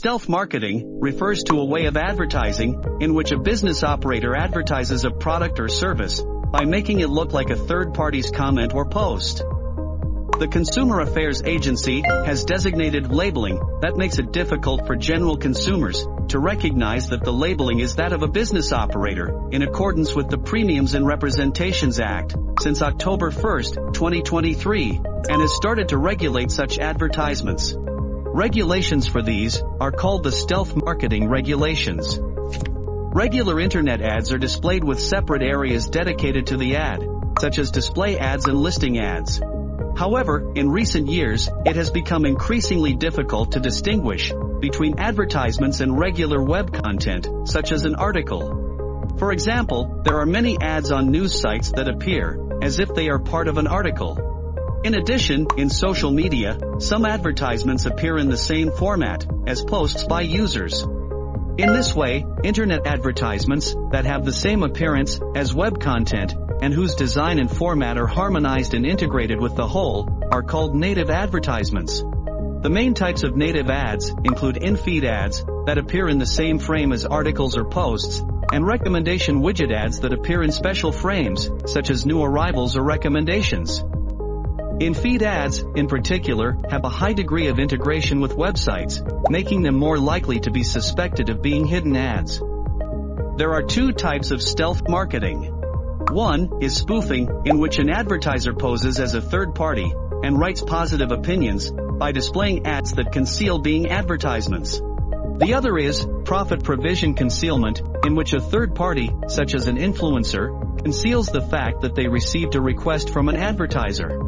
Stealth marketing refers to a way of advertising in which a business operator advertises a product or service by making it look like a third party's comment or post. The Consumer Affairs Agency has designated labeling that makes it difficult for general consumers to recognize that the labeling is that of a business operator in accordance with the Premiums and Representations Act since October 1, 2023, and has started to regulate such advertisements. Regulations for these are called the Stealth Marketing Regulations. Regular internet ads are displayed with separate areas dedicated to the ad, such as display ads and listing ads. However, in recent years, it has become increasingly difficult to distinguish between advertisements and regular web content, such as an article. For example, there are many ads on news sites that appear as if they are part of an article. In addition, in social media, some advertisements appear in the same format as posts by users. In this way, internet advertisements that have the same appearance as web content and whose design and format are harmonized and integrated with the whole are called native advertisements. The main types of native ads include in-feed ads that appear in the same frame as articles or posts, and recommendation widget ads that appear in special frames, such as new arrivals or recommendations. In-feed ads, in particular, have a high degree of integration with websites, making them more likely to be suspected of being hidden ads. There are two types of stealth marketing. One is spoofing, in which an advertiser poses as a third party and writes positive opinions by displaying ads that conceal being advertisements. The other is profit provision concealment, in which a third party, such as an influencer, conceals the fact that they received a request from an advertiser.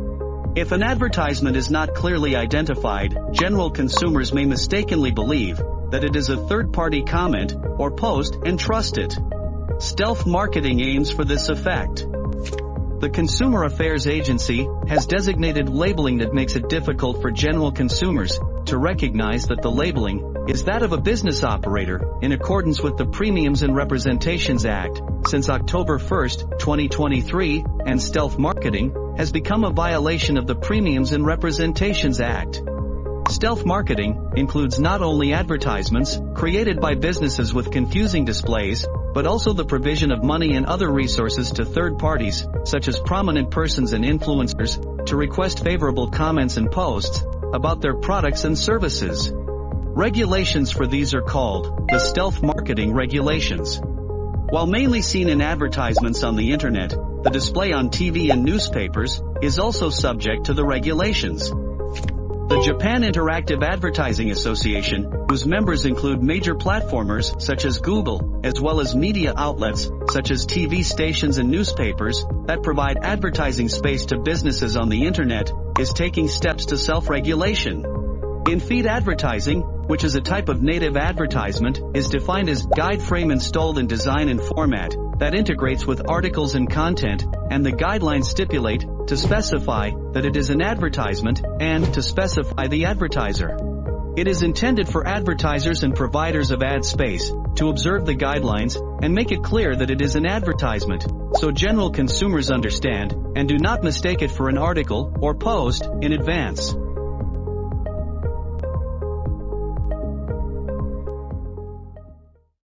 If an advertisement is not clearly identified, general consumers may mistakenly believe that it is a third-party comment or post and trust it. Stealth marketing aims for this effect. The Consumer Affairs Agency has designated labeling that makes it difficult for general consumers to recognize that the labeling is that of a business operator in accordance with the Premiums and Representations Act since October 1, 2023, and stealth marketing has become a violation of the Premiums and Representations Act. Stealth marketing includes not only advertisements created by businesses with confusing displays, but also the provision of money and other resources to third parties, such as prominent persons and influencers, to request favorable comments and posts about their products and services. Regulations for these are called the Stealth Marketing Regulations. While mainly seen in advertisements on the internet, the display on TV and newspapers is also subject to the regulations. The Japan Interactive Advertising Association, whose members include major platformers such as Google, as well as media outlets such as TV stations and newspapers that provide advertising space to businesses on the internet, is taking steps to self-regulation. In-feed advertising, which is a type of native advertisement, is defined as guide frame installed in design and format that integrates with articles and content, and the guidelines stipulate to specify that it is an advertisement and to specify the advertiser. It is intended for advertisers and providers of ad space to observe the guidelines and make it clear that it is an advertisement, so general consumers understand and do not mistake it for an article or post in advance.